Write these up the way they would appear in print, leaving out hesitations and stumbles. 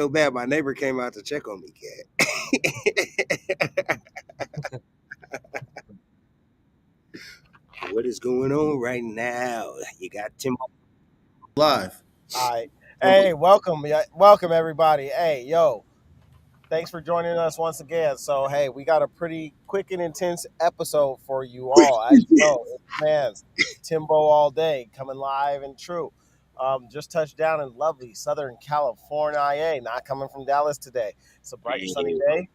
So bad, my neighbor came out to check on me, cat. What is going on right now? You got Tim. Live. All right. Hey, welcome. Welcome, everybody. Hey, yo, thanks for joining us once again. So, hey, we got a pretty quick and intense episode for you all. As you know, it's man's Timbo all day coming live and true. Just touched down in lovely Southern California, not coming from Dallas today. It's a bright, sunny day.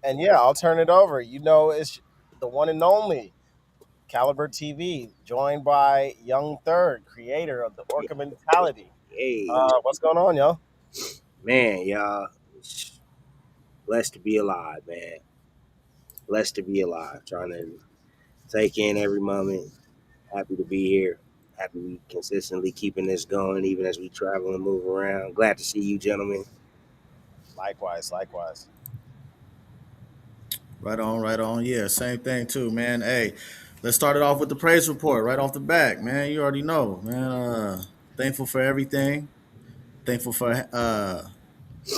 And yeah, I'll turn it over. You know, it's the one and only Caliber TV, joined by Young Third, creator of the Orca Mentality. Hey, What's going on, yo? man, y'all. Blessed to be alive, man. Blessed to be alive. Trying to take in every moment. Happy to be here. Happy we consistently keeping this going, even as we travel and move around. Glad to see you, gentlemen. Likewise, likewise. Right on, right on. Yeah, same thing too, man. Hey, let's start it off with the praise report right off the back, man. You already know, man. Thankful for everything. Thankful for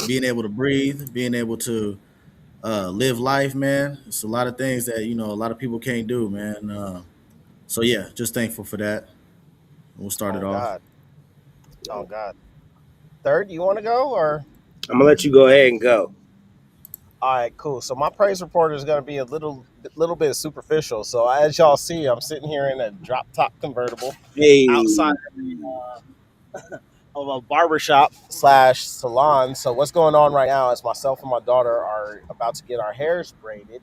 being able to breathe, being able to live life, man. It's a lot of things that a lot of people can't do, man. So yeah, just thankful for that. We'll start it Oh off. God, oh God. Third, you want to go or? I'm gonna let you go ahead and go. All right, cool. So my praise report is going to be a little bit superficial. So as y'all see, I'm sitting here in a drop top convertible outside Hey, of a barbershop slash salon. So what's going on right now is myself and my daughter are about to get our hairs braided.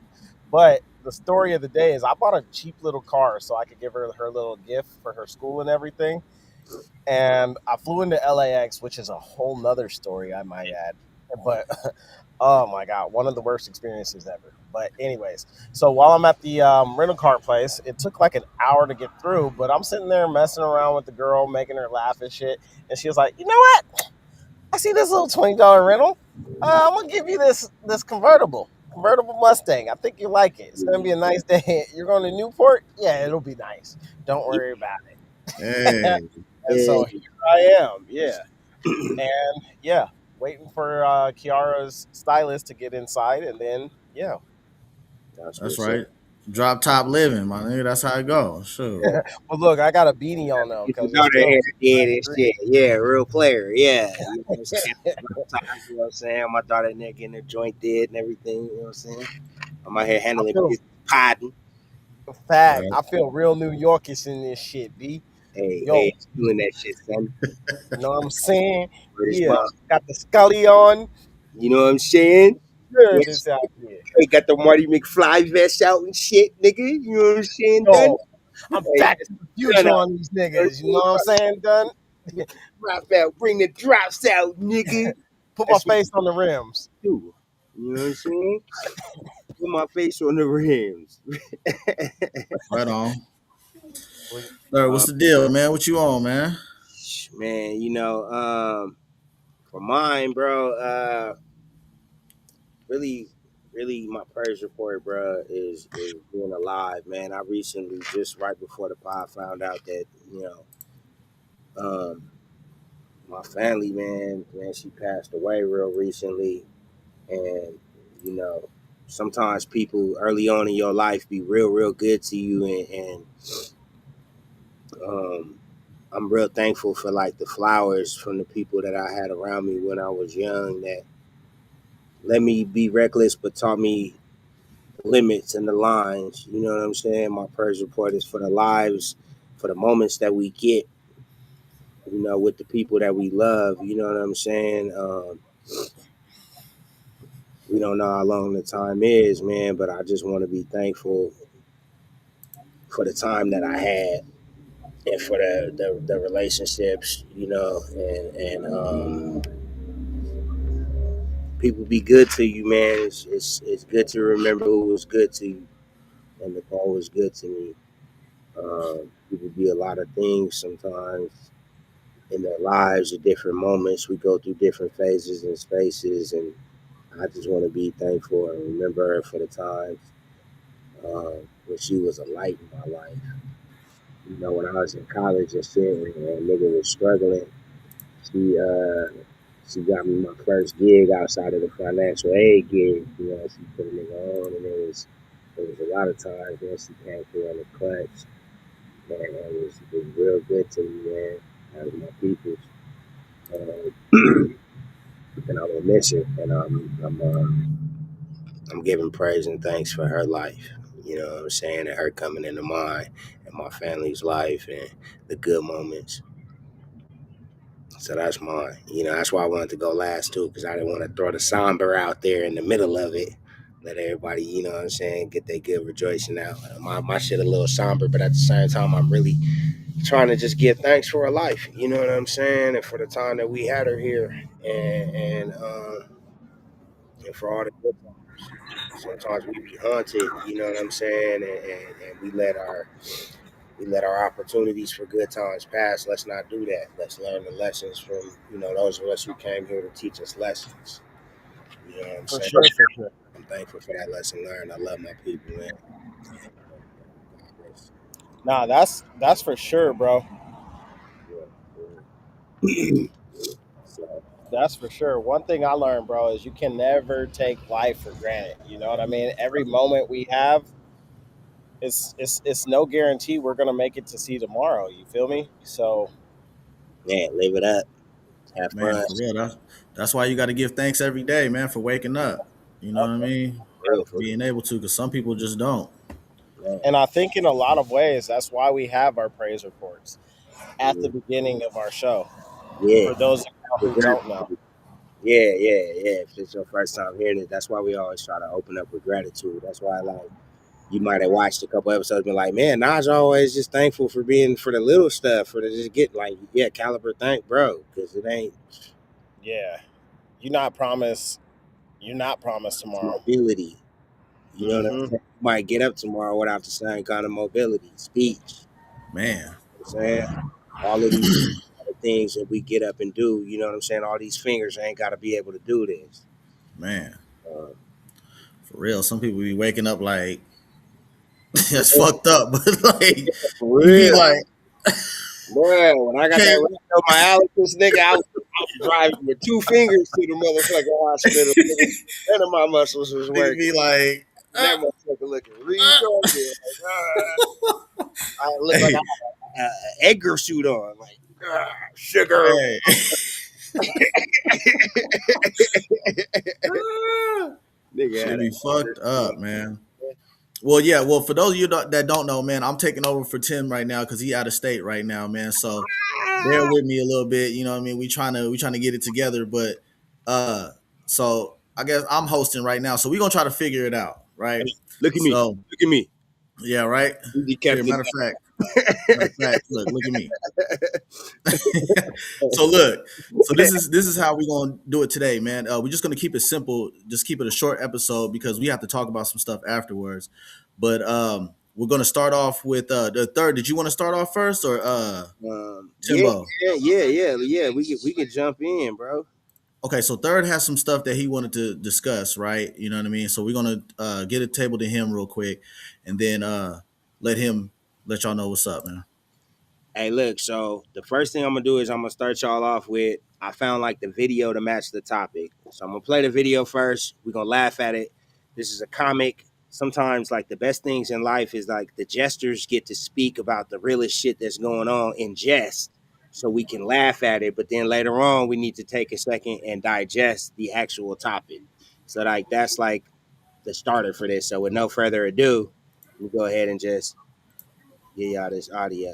But the story of the day is I bought a cheap little car so I could give her her little gift for her school and everything. And I flew into LAX, which is a whole nother story, I might add. But oh my god, one of the worst experiences ever. But anyways, so while I'm at the rental car place, it took like an hour to get through. But I'm sitting there messing around with the girl, making her laugh and shit. And she was like, "You know what? I see this little $20 rental. I'm gonna give you this convertible Mustang. I think you like it. It's gonna be a nice day. You're going to Newport? Yeah, it'll be nice. Don't worry about it." Hey, And so hey. here I am. Yeah. And yeah, waiting for Kiara's stylist to get inside, and then yeah. That's that's what's up. right. Drop top living, my nigga. That's how it goes. Sure. Well, look, I got a beanie on though Get your because it's daughter still here did 59 and shit. degrees. Yeah, real player. Yeah. You know what I'm saying? Sometimes, you know what I'm saying? My daughter in there getting her joint did and everything. You know what I'm saying? I'm out here I handling feel business, podding. fact. Right. I feel real New Yorkish in this shit, b. Hey, Yo, hey, doing that shit, son. you know what I'm saying? Word is Yeah, bond. got the Scully on. You know what I'm saying? Yes. Service out here. Hey, got the Marty McFly vest out and shit, nigga. You know what I'm saying, done? Yo, I'm Hey, back that's to the done future out. on these You know niggas. You know what I'm saying, done? Drop out, bring the drops out, nigga. Put my That's what face on the rims. you do. You know what I'm saying? Put my face on the rims. Right on. We- Sir, uh, what's the deal, man? What you on, man? man, for mine, bro, really, really, my praise report, bro, is being alive, man. I recently, just right before the pod, found out that um, my family, man, she passed away real recently, and you know, sometimes people early on in your life be real good to you, and um, I'm real thankful for like the flowers from the people that I had around me when I was young that let me be reckless, but taught me limits and the lines. You know what I'm saying? My praise report is for the lives, for the moments that we get, with the people that we love. You know what I'm saying? We don't know how long the time is, man, but I just want to be thankful for the time that I had and for the relationships, and people be good to you, man. It's good to remember who was good to you and the Paul was good to me. People be a lot of things sometimes in their lives at different moments. We go through different phases and spaces, and I just want to be thankful and remember her for the times when she was a light in my life. When I was in college and shit, and a nigga was struggling, she She got me my first gig outside of the financial aid gig. You know, she put a nigga on, and it was a lot of times when she came through on the clutch. Man, it was real good to me, man. Out of my peoples, and I'm gonna miss her, and I'm giving praise and thanks for her life. You know what I'm saying, and her coming into mine and my family's life and the good moments. So that's mine. You know, that's why I wanted to go last too, because I didn't want to throw the somber out there in the middle of it. Let everybody, you know what I'm saying, get their good rejoicing out. My shit a little somber, but at the same time, I'm really trying to just give thanks for her life. You know what I'm saying, and for the time that we had her here, and for all the good times. Sometimes we be haunted. You know what I'm saying, and we let our opportunities for good times pass. Let's not do that. Let's learn the lessons from, those of us who came here to teach us lessons. You know what I'm For saying? sure, for sure. I'm thankful for that lesson learned. I love my people, man. Nah, that's for sure, bro. Yeah. So, That's for sure. One thing I learned, bro, is you can never take life for granted. You know what I mean? Every moment we have, it's no guarantee we're gonna make it to see tomorrow. You feel me? So man, live it up. Have Man, fun. for real. That's why you got to give thanks every day, man, for waking up. You know what I mean? For real, for Being able to, because some people just don't. real. Man. and I think in a lot of ways that's why we have our praise reports at the Mhm. beginning of our show. Yeah. For those of you For who don't know. gratitude. Yeah, yeah, yeah. If it's your first time hearing it, that's why we always try to open up with gratitude. That's why, like, you might have watched a couple episodes and been like, man, Naj always just thankful for being for the little stuff, for the just get like, yeah, caliber thank, bro, because it ain't Yeah. You're not promised you're not promised tomorrow. mobility. You know what I'm Mm-hmm. saying? You might get up tomorrow without the same kind of mobility, speech. Man, You know what I'm saying? All of these other things that we get up and do, you know what I'm saying? All these fingers ain't got to be able to do this. man, Uh, for real. Some people be waking up like, yeah, that's fucked up, but like, for you be real. like, Boy, when I got that can't, radio myalgia, nigga, I was driving with two fingers to the motherfucking hospital. Nigga. None of my muscles was nigga working. be like, And that motherfucker looking retarded. Like, I look like I had an Edgar suit on. Like, sugar. hey. Nigga Should had a be Edgar fucked suit up, on. man. Well, yeah. Well, for those of you that don't know, man, I'm taking over for Tim right now because he out of state right now, man. So bear with me a little bit. You know what I mean? We trying to get it together, but uh, so I guess I'm hosting right now. So we're gonna try to figure it out, right? Hey, look at me. So Look at me. yeah, right. Easy Here, kept it. matter of fact, look at me. So look, so this is how we're gonna do it today, man. We're just gonna keep it simple, just keep it a short episode because we have to talk about some stuff afterwards. But we're gonna start off with the third. Did you want to start off first or Yeah, Timbo? yeah. We can jump in, bro. Okay, so third has some stuff that he wanted to discuss, right? You know what I mean. So we're gonna get a table to him real quick, and then let him let y'all know what's up, man. Hey, look, so the first thing I'm gonna do is I'm gonna start y'all off with I found like the video to match the topic. So I'm gonna play the video first. We're gonna laugh at it. This is a comic. Sometimes like the best things in life is like the jesters get to speak about the realest shit that's going on in jest so we can laugh at it, but then later on we need to take a second and digest the actual topic. So like that's like the starter for this. So with no further ado, let me go ahead and just get y'all this audio.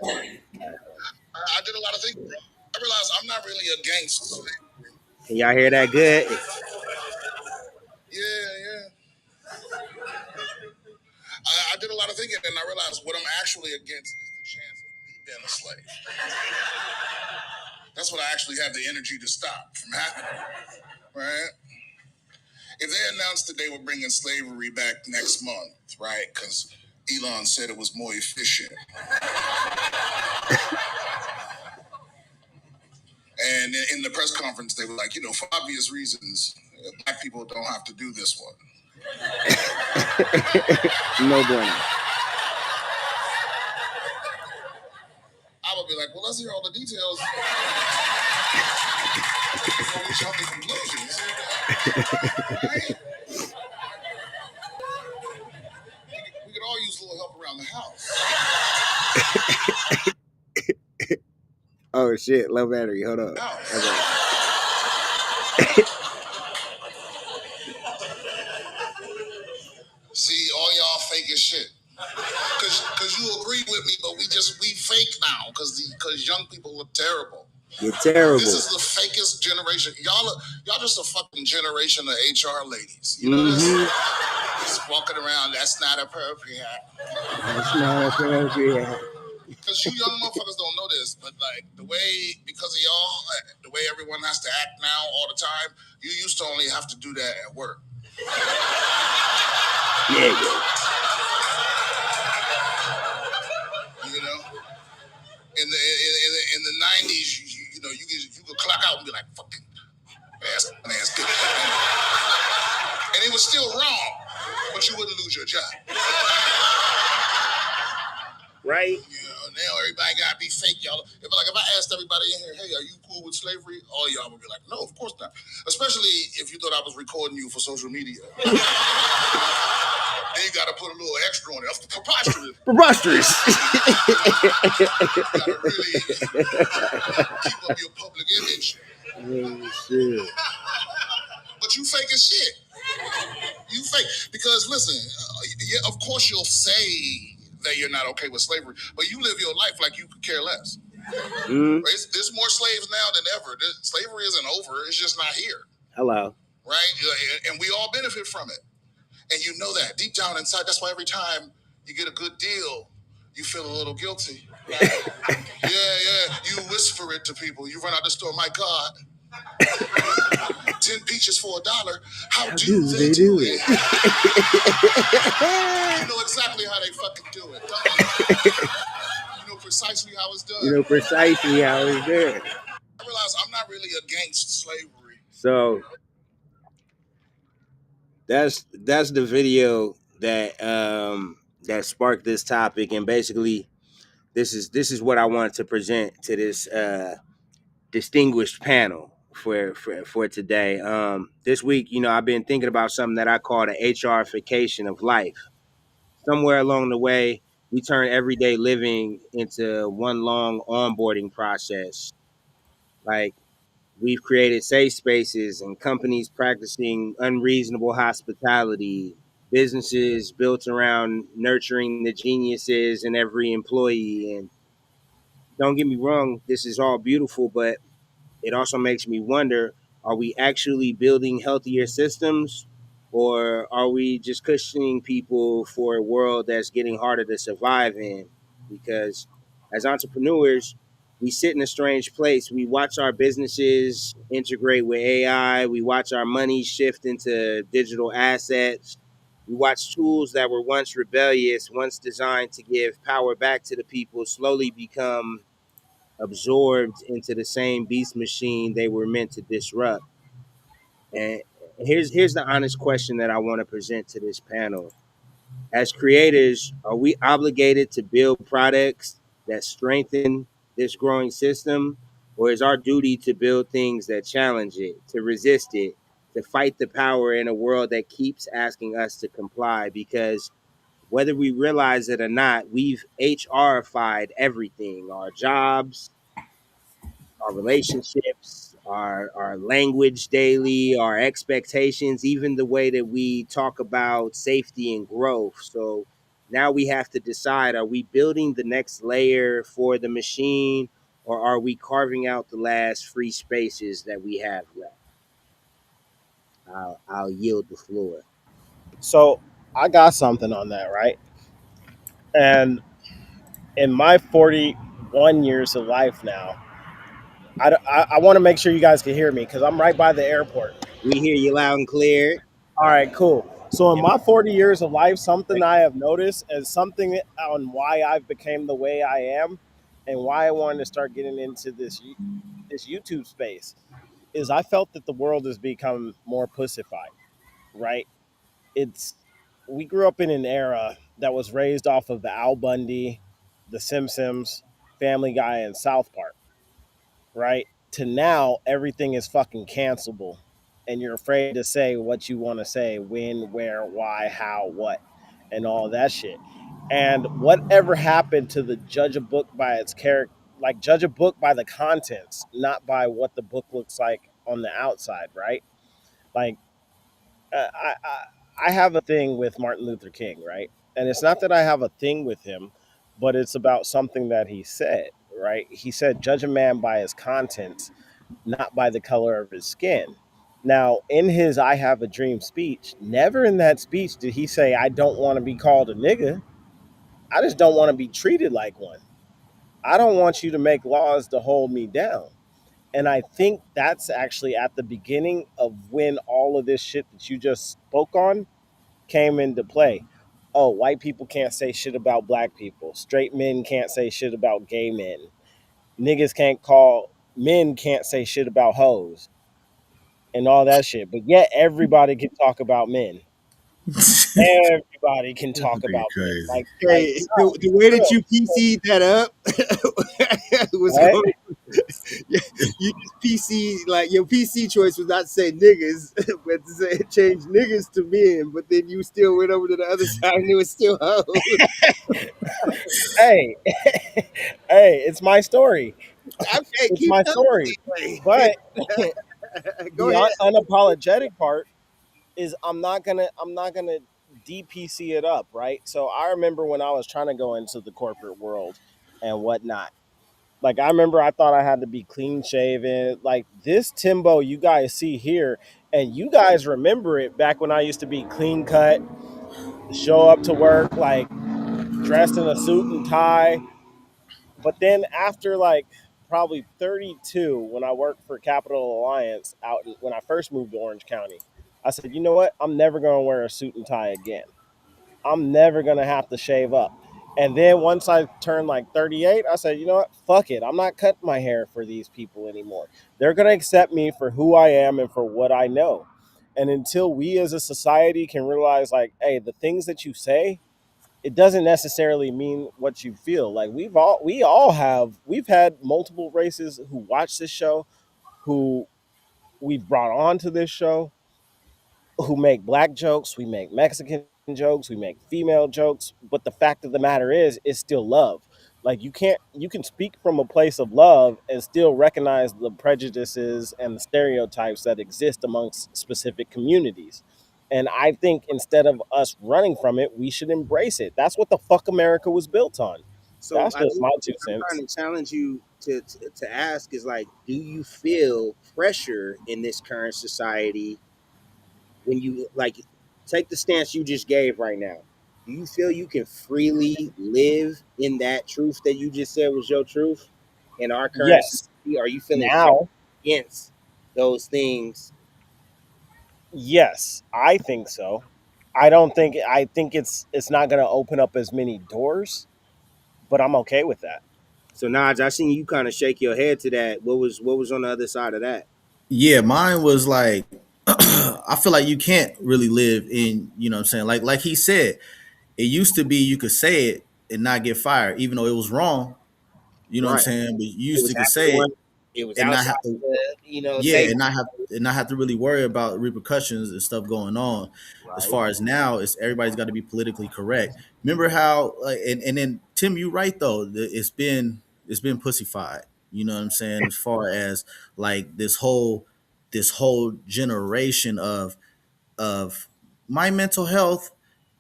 I did a lot of things. I realized I'm not really a gangster. Can y'all hear that good? Yeah, yeah. I did a lot of thinking, and I realized what I'm actually against is the chance of me being a slave. That's what I actually have the energy to stop from happening, right? If they announced that they were bringing slavery back next month, right? Because Elon said it was more efficient, and in the press conference they were like, for obvious reasons, black people don't have to do this one. No bueno. well, let's hear all the details before we jump to conclusions. Right? We could all use a little help around the house. Oh shit, low battery. Hold on. Okay. See, all y'all fake as shit. Cause you agree with me, but we fake now cause young people look terrible. You're terrible. This is the fakest generation. Y'all just a fucking generation of HR ladies. You know this? Just walking around, that's not appropriate. That's not appropriate. Because you young motherfuckers don't know this, but like because of y'all, the way everyone has to act now all the time, you used to only have to do that at work. Yeah. You know, in the 90s, you know, you could clock out and be like, fucking ass good. And it was still wrong, but you wouldn't lose your job. Right? You know, now everybody gotta be fake, y'all. If I asked everybody in here, hey, are you cool with slavery? All y'all would be like, no, of course not. Especially if you thought I was recording you for social media. Then you gotta put a little extra on it. That's preposterous. Preposterous. You gotta really keep up your public image. Oh shit. But you fake as shit. You fake because listen, yeah, of course you'll say that you're not okay with slavery, but you live your life like you could care less. There's more slaves now than ever. Slavery isn't over; it's just not here. Hello. Right? And we all benefit from it, and you know that deep down inside. That's why every time you get a good deal, you feel a little guilty. Yeah. You whisper it to people. You run out the store. My God. 10 peaches for $1. How do they do it? You know exactly how they fucking do it. You know precisely how it's done. You know precisely how it's done. I realize I'm not really against slavery. So that's the video that sparked this topic, and basically this is what I wanted to present to this distinguished panel for today. This week, you know, I've been thinking about something that I call the HR-ification of life. Somewhere along the way, we turn everyday living into one long onboarding process. Like, we've created safe spaces and companies practicing unreasonable hospitality, businesses built around nurturing the geniuses in every employee. And don't get me wrong, this is all beautiful, but it also makes me wonder, are we actually building healthier systems, or are we just cushioning people for a world that's getting harder to survive in? Because as entrepreneurs, we sit in a strange place. We watch our businesses integrate with AI, we watch our money shift into digital assets. We watch tools that were once rebellious, once designed to give power back to the people, slowly become absorbed into the same beast machine they were meant to disrupt. And here's the honest question that I want to present to this panel. As creators, are we obligated to build products that strengthen this growing system? Or is our duty to build things that challenge it, to resist it, to fight the power in a world that keeps asking us to comply? Because whether we realize it or not, we've HRified everything: our jobs, our relationships, our language daily, our expectations, even the way that we talk about safety and growth. So now we have to decide, are we building the next layer for the machine, or are we carving out the last free spaces that we have left? I'll yield the floor. So I got something on that, right? And in my 41 years of life now, I want to make sure you guys can hear me because I'm right by the airport. We hear you loud and clear. All right, cool. So in And my 40 years of life, something I have noticed and something on why I've became the way I am and why I wanted to start getting into this YouTube space is I felt that the world has become more pussified, right? It's We grew up in an era that was raised off of the Al Bundy, the Simpsons, Family Guy and South Park, right? To now everything is fucking cancelable, and you're afraid to say what you want to say, when, where, why, how, what, and all that shit. And whatever happened to the judge a book by its character, like judge a book by the contents, not by what the book looks like on the outside, right? Like I have a thing with Martin Luther King, right? And it's not that I have a thing with him, but it's about something that he said, right? He said, "Judge a man by his contents, not by the color of his skin." Now, in his "I Have a Dream" speech, never in that speech did he say, "I don't want to be called a nigga. I just don't want to be treated like one. I don't want you to make laws to hold me down." And I think that's actually at the beginning of when all of this shit that you just spoke on came into play. Oh, white people can't say shit about black people. Straight men can't say shit about gay men. Niggas can't call men can't say shit about hoes and all that shit. But yet everybody can talk about men. This Everybody can talk nigga about men. crazy. Like Hey, no, the way that real, you PC'd that up was right? going. You just PC like your PC choice was not to say niggas, but to say change niggas to men. But then you still went over to the other side and it was still hoes. Hey, hey, it's my story. Okay, It's keep my telling story. me. But Go the ahead. unapologetic part is I'm not gonna DPC it up, right? So I remember when I was trying to go into the corporate world and whatnot. Like I remember I thought I had to be clean shaven. Like this Timbo you guys see here, and you guys remember it back when I used to be clean cut, show up to work like dressed in a suit and tie. But then after like probably 32, when I worked for Capital Alliance when I first moved to Orange County, I said, you know what? I'm never going to wear a suit and tie again. I'm never going to have to shave up. And then once I turned like 38, I said, you know what? Fuck it. I'm not cutting my hair for these people anymore. They're going to accept me for who I am and for what I know. And until we as a society can realize, like, hey, the things that you say, it doesn't necessarily mean what you feel. Like we've had multiple races who watch this show, who we've brought on to this show, who make black jokes, we make Mexican jokes, we make female jokes, but the fact of the matter is it's still love. Like you can speak from a place of love and still recognize the prejudices and the stereotypes that exist amongst specific communities. And I think instead of us running from it, we should embrace it. That's what the fuck America was built on. So That's I just think my two what I'm cents. trying to challenge you to ask is like, do you feel pressure in this current society when you like take the stance you just gave right now? Do you feel you can freely live in that truth that you just said was your truth in our current Yes. society? Are you feeling pressure Now, against those things? yes, I think so. I think it's not going to open up as many doors, but I'm okay with that. So Naj, I seen you kind of shake your head to that. What was on the other side of that? Yeah, mine was like I feel like you can't really live in, you know what I'm saying? Like he said, it used to be you could say it and not get fired, even though it was wrong. You know what I'm Right. saying? But you It used was to could happening say it when it was and not outside have to, the yeah, safe. and not have to really worry about repercussions and stuff going on. As Right. far as now, it's everybody's got to be politically correct. Remember how, and then Tim, you right though. It's been pussified. You know what I'm saying? As far as like this whole generation of my mental health.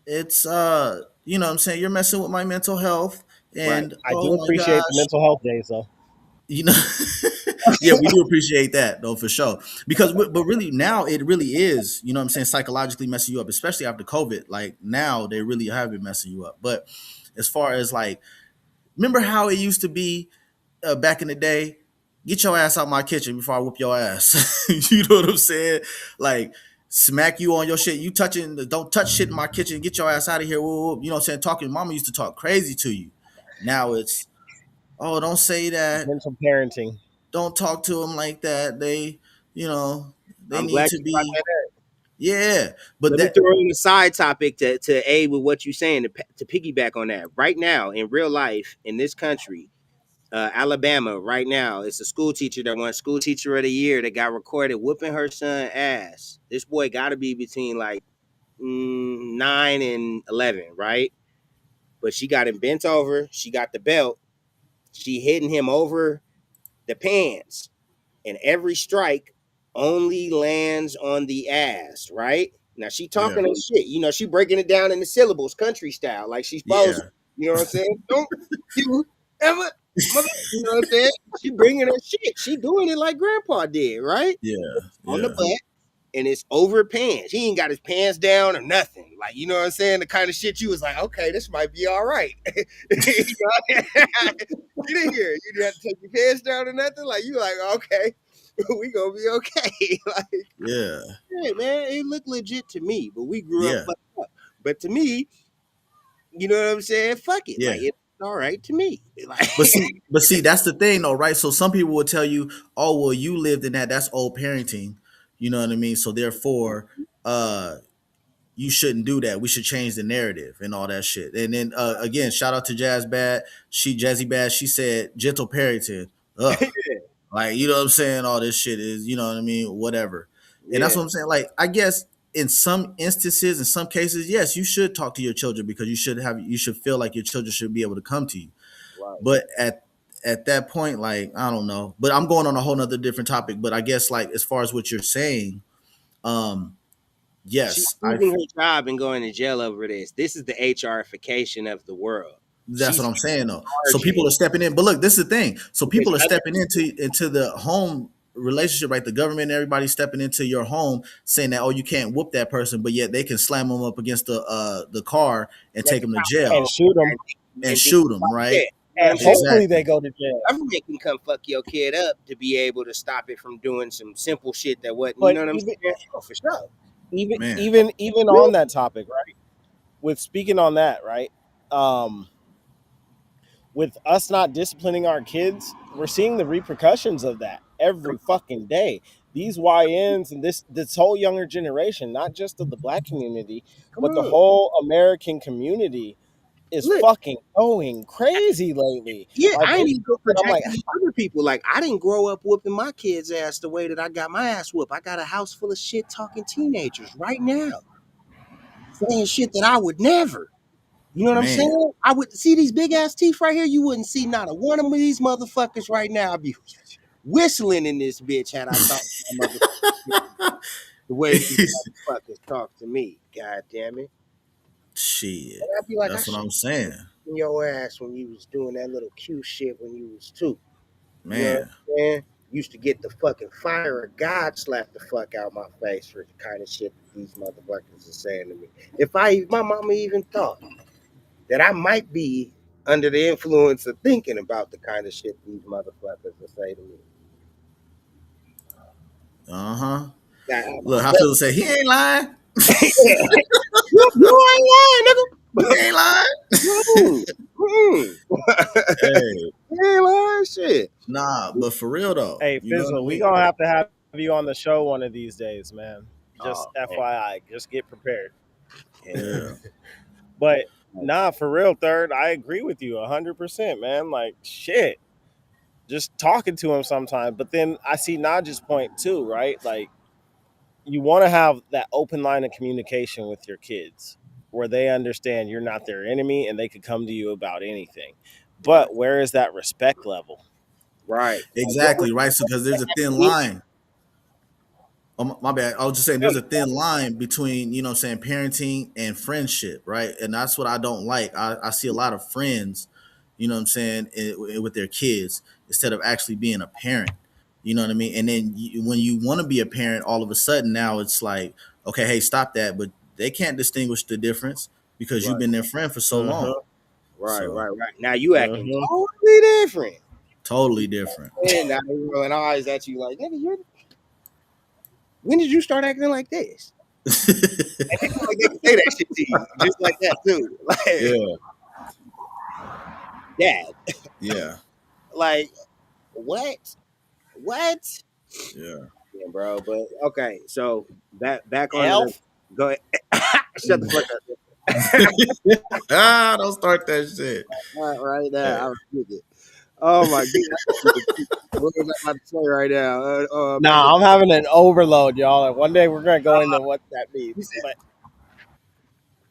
It's you know what I'm saying, you're messing with my mental health, Right. and I oh do my appreciate the gosh, mental health days, though. you know. Yeah, we do appreciate that though, for sure, because but really now it really is, you know what I'm saying, psychologically messing you up, especially after COVID. Like now they really have been messing you up. But as far as like, remember how it used to be back in the day? Get your ass out my kitchen before I whoop your ass. You know what I'm saying? Like smack you on your shit. You touching, don't touch shit in my kitchen. Get your ass out of here. Whoop, whoop. You know what I'm saying? Talking, mama used to talk crazy to you. Now it's, oh, don't say that. Mental parenting. Don't talk to them like that. They, you know, they I'm need glad to you brought be, that up. yeah. But Let me that, throw in a side topic to aid with what you're saying to piggyback on that. Right now, in real life, in this country, Alabama right now. It's a school teacher that won School Teacher of the Year that got recorded whooping her son ass. This boy got to be between like 9 and 11, right? But she got him bent over. She got the belt. She hitting him over the pants, and every strike only lands on the ass, right? Now she Yeah. talking her shit. She breaking it down in the syllables, country style, like she's supposed to. Yeah. You know what I'm saying? Don't you ever, mother, you know what I'm saying? She bringing her shit. She doing it like grandpa did, right? Yeah. On the Yeah. butt, and it's over pants. He ain't got his pants down or nothing. Like, you know what I'm saying? The kind of shit you was like, okay, this might be all right. You know? You didn't hear it. You didn't have to take your pants down or nothing. Like, you like, okay, we gonna be okay. Like, Yeah. hey, man, it looked legit to me, but we grew up Yeah. fucked up. But to me, you know what I'm saying? Fuck it. Yeah. Like, it's all right to me. Like, But see, that's the thing though, right? So some people will tell you, "Oh, well, you lived in that. That's old parenting." You know what I mean? So therefore, uh, you shouldn't do that. We should change the narrative and all that shit. And then again, shout out to Jazz Bad. Jazzy Bad. She said gentle parenting. Ugh. Like, you know what I'm saying? All this shit is, you know what I mean? Whatever. And that's yeah, what I'm saying. Like, I guess in some instances, in some cases, yes, you should talk to your children because you should feel like your children should be able to come to you. right. But at that point, like, I don't know. But I'm going on a whole nother different topic. But I guess like as far as what you're saying, um, She's yes, losing her job and going to jail over this. This is the HR-ification of the world. that's what She's I'm saying though. So charging people are stepping in. But look, this is the thing. So because people are other stepping into the home relationship, right? The government, everybody's stepping into your home, saying that, oh, you can't whoop that person, but yet they can slam them up against the car and let take the them to cops And jail come shoot them, and and be shoot them, yeah. right? You know what I'm and saying? hopefully they Exactly. go to jail. Government can come fuck your kid up to be able to stop it from doing some simple shit that wasn't. You But know what I'm even saying? Oh, for sure. even Man. even even on that topic, right? With speaking on that, right? Um, with us not disciplining our kids, we're seeing the repercussions of that every fucking day. These YNs and this whole younger generation, not just of the black community, Come but the on. whole American community is Look, fucking going crazy lately. yeah, Like I ain't it's even go and I'm like, projecting these other people. Like, I didn't grow up whooping my kids' ass the way that I got my ass whooped. I got a house full of shit talking teenagers right now saying shit that I would never. You know what I'm Man. saying? I would see these big ass teeth right here. You wouldn't see not a one of these motherfuckers right now. I'd be whistling in this bitch had I thought my motherfucker the way these motherfuckers talk to me. God damn it. Shit. And I'd be like, I That's what should I'm saying. have your ass when you was doing that little cute shit when you was two. You know what Man. I'm saying? Used to get the fucking fire of God slap the fuck out my face for the kind of shit that these motherfuckers are saying to me. If my mama even thought that I might be under the influence of thinking about the kind of shit these motherfuckers will say to me. Uh-huh. I Look, how bet people say he ain't lying. you ain't lying, He nigga. ain't lying. Mm, mm. Hey, You ain't lying, shit. nah, but for real though, hey, you know what I Fizzle, we mean? gonna have to have you on the show one of these days, man. Just Oh man, FYI, just get prepared. yeah. Yeah. But nah, for real, third, I agree with you 100%, man. Like shit, just talking to him sometimes. But then I see Naj's point too, right? Like you want to have that open line of communication with your kids where they understand you're not their enemy and they could come to you about anything. Right, But where is that respect level? right. Like, what would Exactly, right? So because there's a thin it line. Oh, my bad. I was just saying there's a thin line between, you know what I'm saying, parenting and friendship, right? And that's what I don't like. I see a lot of friends, you know what I'm saying, with their kids instead of actually being a parent. You know what I mean? And then when you want to be a parent, all of a sudden now it's like, okay, hey, stop that. But they can't distinguish the difference because you've right, been their friend for so long. Uh-huh. right, So right, right. Now you acting Uh-huh. totally different. totally different. And now they rolling eyes at you like, nigga, when did you start acting like this? And they feel like they can say that shit to you just like that too. Like, Yeah, dad, yeah, like, what? What? yeah. Yeah, bro. But okay, so back onto the Elf? go ahead. Shut the fuck up. Ah, don't start that shit. Right now, Hey, I was with it. Oh my god. What was I about to say right now? Nah, I'm having an overload, y'all. And one day we're gonna go into what that You means. said, But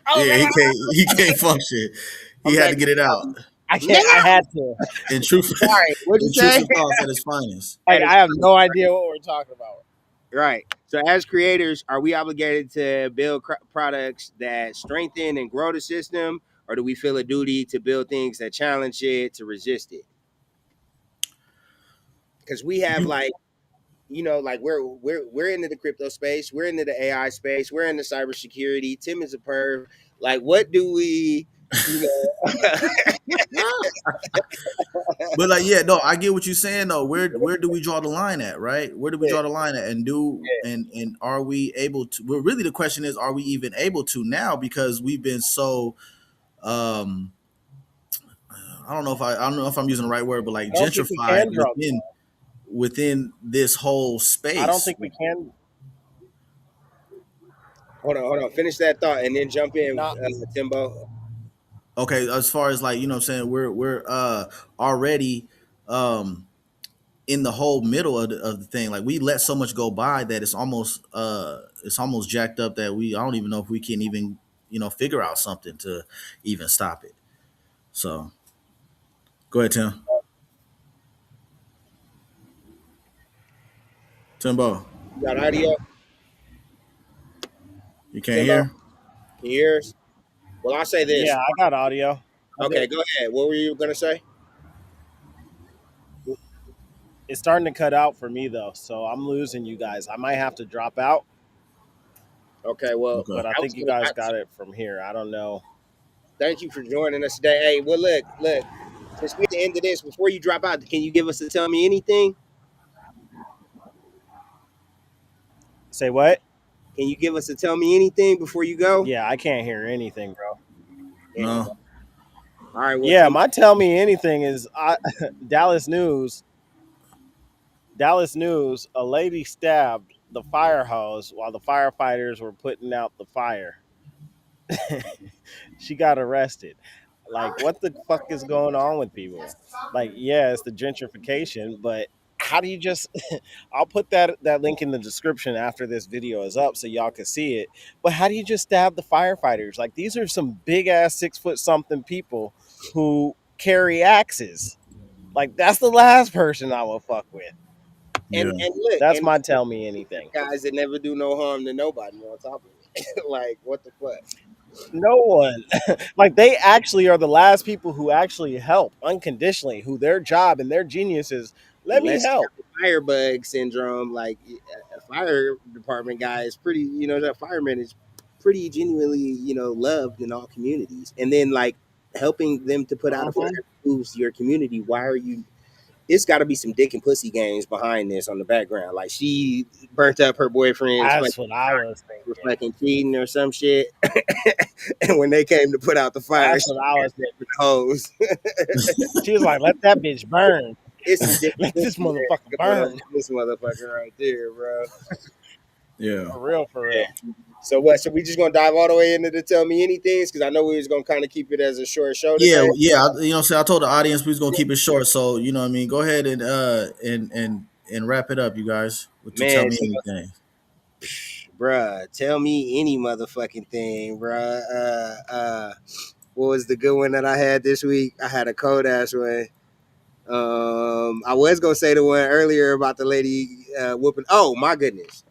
oh Yeah, man, he can't function. He I'm had back. to get it out. I Now, can't. I had to. Intrusive, what'd you say? intrusive thoughts at its finest. Like That I is have no idea what we're talking about. right. So, as creators, are we obligated to build products that strengthen and grow the system, or do we feel a duty to build things that challenge it, to resist it? Because we have You like, like we're into the crypto space, we're into the AI space, we're into cybersecurity. Tim is a perv. Like, what do we, you know? But like, yeah, no, I get what you're saying though. Where do we draw the line at, right? Where do we draw the line at, and are we able to? Well, really, the question is, are we even able to now? Because we've been so, um, I don't know if I'm using the right word, but like I don't think we gentrified can draw the line. within this whole I don't space. think we can. Hold on. Finish that thought and then jump in, Not. Timbo. Okay, as far as like what I'm saying, we're already um in the whole middle of the thing. Like we let so much go by that it's almost jacked up that I don't even know if we can even figure out something to even stop it. So go ahead, Timbo. You got audio, You can't Timbo? hear? Can you hear us? Well, I'll say Yeah, this. I got audio. I Okay, do. go ahead. What were you gonna say? It's starting to cut out for me though, so I'm losing you guys. I might have to drop out, Okay, well, Okay. but I I think was you gonna. guys got it from here. I don't know. Thank you for joining us today. Hey, well, look. Since we're at the end of this, before you drop out, can you give us a tell me anything? Say what? Can you give us a tell me anything before you go? Yeah, I can't hear anything, bro. Damn. No. All right. Well, Yeah, tell me. my tell me anything is Dallas News. Dallas News, a lady stabbed the fire hose while the firefighters were putting out the fire. She got arrested. Like, what the fuck is going on with people? Like, yeah, it's the gentrification, but how do you just I'll put that link in the description after this video is up so y'all can see it. But how do you just stab the firefighters? Like these are some big ass 6 foot something people who carry axes. Like that's the last person I will fuck with. Yeah. And look, That's and my tell me anything. guys that never do no harm to nobody. On top of it, like what the fuck? No one. Like they actually are the last people who actually help unconditionally, who their job and their genius is let me Unless you help. have the firebug syndrome, like a fire department guy is pretty, that fireman is pretty genuinely, loved in all communities. And then like helping them to put out a fire Mhm. proves your community. Why are you? It's got to be some dick and pussy games behind this on the background. Like she burnt up her boyfriend's That's what I was for thinking. fucking cheating or some shit. And when they came to put out the fire, That's she what I was with the thinking. hose. She was like, let that bitch burn. It's some dick and Let this pussy motherfucker going on burn. with this motherfucker right there, bro. Yeah. For real, for real. So what? So we just gonna dive all the way into the tell me anythings because I know we was gonna kind of keep it as a short show Yeah, today. yeah. So I told the audience we was gonna keep it short. So what I mean, go ahead and wrap it up, you guys. Would you tell Man, me so, anything? bruh, tell me any motherfucking thing, bruh. What was the good one that I had this week? I had a cold ass one. I was gonna say the one earlier about the lady whooping. Oh my goodness!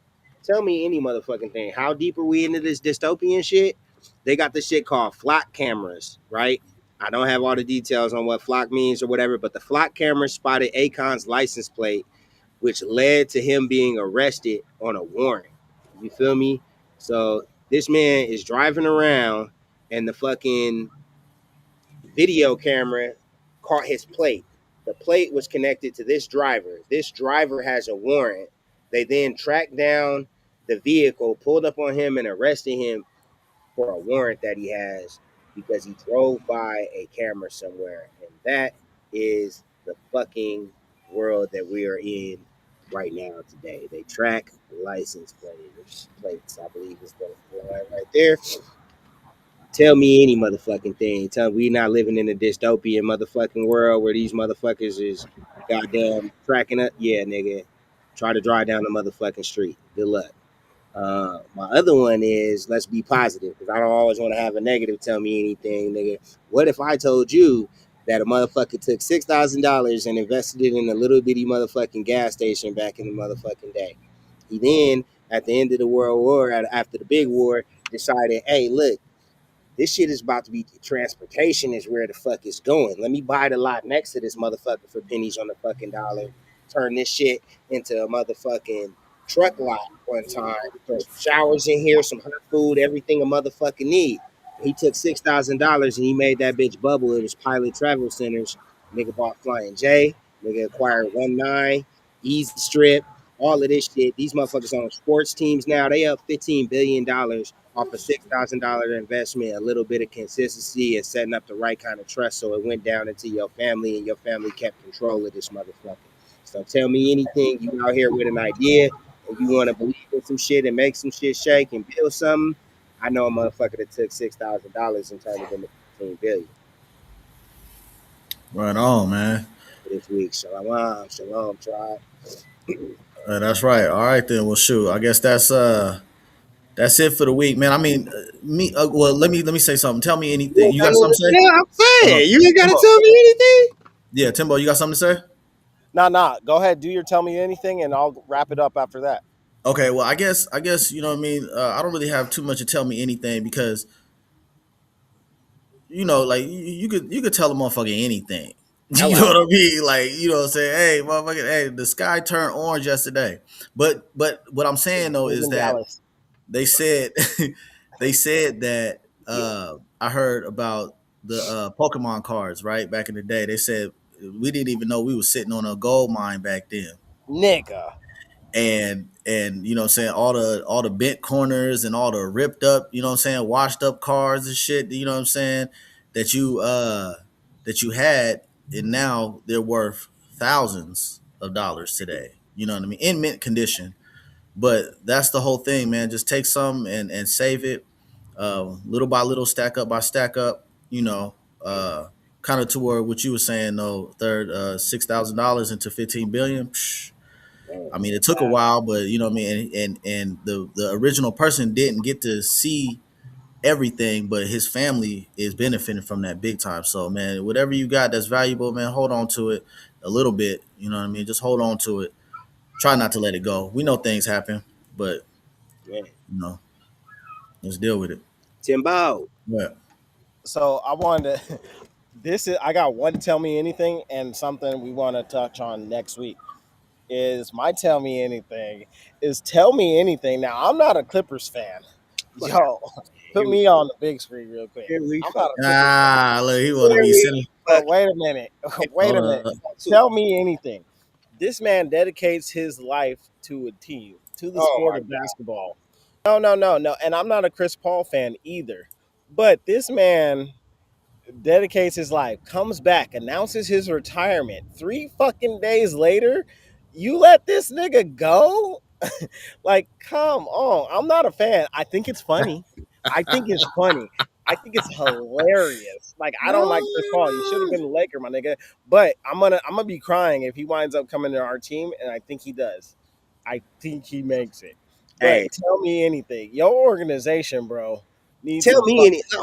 Tell me any motherfucking thing. How deep are we into this dystopian shit? They got this shit called flock cameras, right? I don't have all the details on what flock means or whatever, but the flock camera spotted Akon's license plate, which led to him being arrested on a warrant. You feel me? So this man is driving around, and the fucking video camera caught his plate. The plate was connected to this driver. This driver has a warrant. They then tracked down the vehicle, pulled up on him, and arrested him for a warrant that he has because he drove by a camera somewhere. And that is the fucking world that we are in right now today. They track license plates, I believe is the line right there. Tell me any motherfucking thing. Tell me we not living in a dystopian motherfucking world where these motherfuckers is goddamn tracking up. Yeah, nigga. Try to drive down the motherfucking street. Good luck. My other one is let's be positive because I don't always want to have a negative tell me anything, nigga. What if I told you that a motherfucker took $6,000 and invested it in a little bitty motherfucking gas station back in the motherfucking day? He then, at the end of the World War, after the big war, decided, hey, look, this shit is about to be transportation is where the fuck it's going. Let me buy the lot next to this motherfucker for pennies on the fucking dollar. Turn this shit into a motherfucking truck lot one time. Throw some showers in here, some hot food, everything a motherfucker need. He took $6,000 and he made that bitch bubble. It was Pilot Travel Centers. Nigga bought Flying J. Nigga acquired 1-9, Easy Strip, all of this shit. These motherfuckers on sports teams now. They up $15 billion off a $6,000 investment, a little bit of consistency, and setting up the right kind of trust, so it went down into your family, and your family kept control of this motherfucker. So tell me anything you out here with an idea, and you want to believe in some shit and make some shit shake and build something. I know a motherfucker that took $6,000 and turned it into 15 billion Right on, man. this week. Shalom, shalom, tribe. That's right. All right then. Well, shoot. I guess that's it for the week, man. I mean, me. Well, let me say something. Tell me anything. You You got got something to say? yeah, I'm Hold on, saying you ain't gotta Timbo. tell me anything. Yeah, Timbo, you got something to say? Nah. Go ahead, do your tell me anything, and I'll wrap it up after that. Okay. Well, I guess you know what I mean. I don't really have too much to tell me anything because like you could tell a motherfucker anything. You know Hello. what I mean? Like, what I'm saying, hey, motherfucker, hey, the sky turned orange yesterday. But what I'm saying though Live is in that Dallas. they said they said that I heard about the Pokemon cards, right? Back in the day. They said we didn't even know we was sitting on a gold mine back then. Nigga. And you know what I'm saying, all the bent corners and all the ripped up, you know what I'm saying, washed up cars and shit, you know what I'm saying, that you had, and now they're worth thousands of dollars today. You know what I mean? In mint condition. But that's the whole thing, man. Just take some and save it, little by little, stack up by stack up. Kind of to where what you were saying though, third $6,000 into 15 billion. Psh, I mean, it took a while, but you know what I mean. And the original person didn't get to see everything, but his family is benefiting from that big time. So, man, whatever you got that's valuable, man, hold on to it a little bit. You know what I mean? Just hold on to it. Try not to let it go. We know things happen, but Man. you know, let's deal with it. Timbo. But So I wanted to. This is. I got one tell me anything and something we want to touch on next week. Is my tell me anything is tell me anything. Now I'm not a Clippers fan. Fuck out. Yo, put Here we me on the big screen real quick. here we I'm not fuck. a Clippers fan. look, he want to Here be we sitting. But fuck. wait a minute. Wait Hold a minute. up. Tell me anything. This man dedicates his life to a team, to the Oh sport my of basketball. No. And I'm not a Chris Paul fan either. But this man dedicates his life, comes back, announces his retirement. 3 fucking days later, you let this nigga go? Like, come on. I'm not a fan. I think it's funny. I think it's funny. I think it's hilarious. Like, I don't like Chris Paul. You should have been a Laker, my nigga. But I'm gonna be crying if he winds up coming to our team, and I think he does. I think he makes it. But Hey, tell me anything. Your organization, bro, needs tell some me fucking any.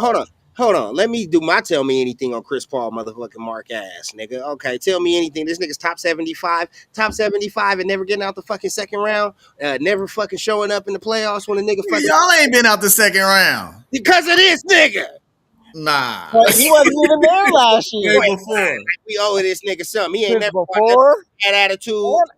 Hold on. Let me do my tell me anything on Chris Paul, motherfucking Mark ass, nigga. Okay, tell me anything. This nigga's top 75, and never getting out the fucking second round. Never fucking showing up in the playoffs when a nigga fucking Y'all ain't been out the second round. because of this nigga. Nah. But he wasn't even there last year. Way Wait, before. we owe this nigga something. He ain't Since never brought nothing before that attitude.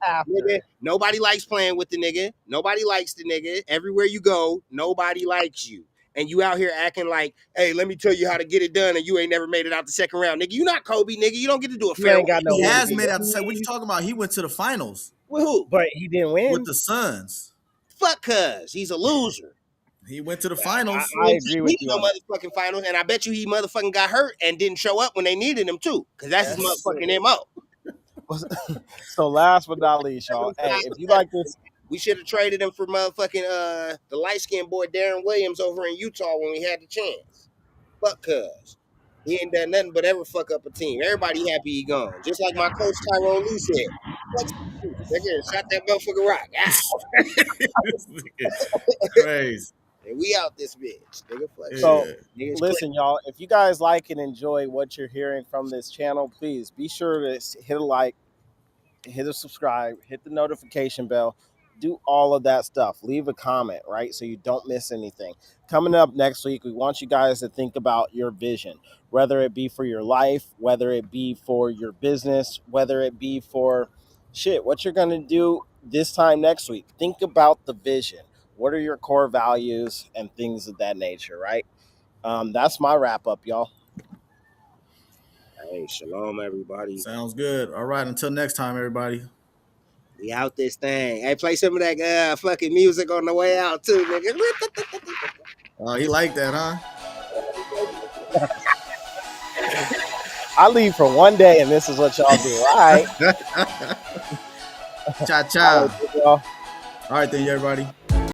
and Nigga, after. nobody likes playing with the nigga. Nobody likes the nigga. Everywhere you go, nobody likes you. And you out here acting like, hey, let me tell you how to get it done, and you ain't never made it out the second round, nigga. You not Kobe, nigga. You don't get to do a You ain't farewell got no He tour has MVP. made out the second. What you talking about? He went to the finals with who? But he didn't with win. the Suns. Fuck cuz. He's a loser. He went to the I, finals. He I ain't agree with need you no on that. motherfucking finals, and I bet you he motherfucking got hurt and didn't show up when they needed him too, because that's his That's true. motherfucking MO. So last but not least, y'all. Hey, if you like this, We should have traded him for motherfucking the light skinned boy Darren Williams over in Utah when we had the chance. Fuck Cuz. He ain't done nothing but ever fuck up a team. Everybody happy he gone. Just like my coach Tyrone Lee said. Fuck you, nigga, shot that motherfucker rock. Ah, This nigga crazy. and we out this bitch. Nigga, fuck shit. So Yeah. Niggas click. listen, y'all, if you guys like and enjoy what you're hearing from this channel, please be sure to hit a like, hit a subscribe, hit the notification bell, do all of that stuff. Leave a comment, right? So you don't miss anything. Coming up next week, we want you guys to think about your vision, whether it be for your life, whether it be for your business, whether it be for shit, what you're going to do this time next week. Think about the vision. What are your core values and things of that nature, right? That's my wrap up, y'all. Hey, shalom, everybody. Sounds good. All right. Until next time, everybody. We out this thing. Hey, play some of that fucking music on the way out too, nigga. He liked that, huh? I leave for one day, and this is what y'all do. All right. Cha All cha. right, y'all. All right, then, everybody.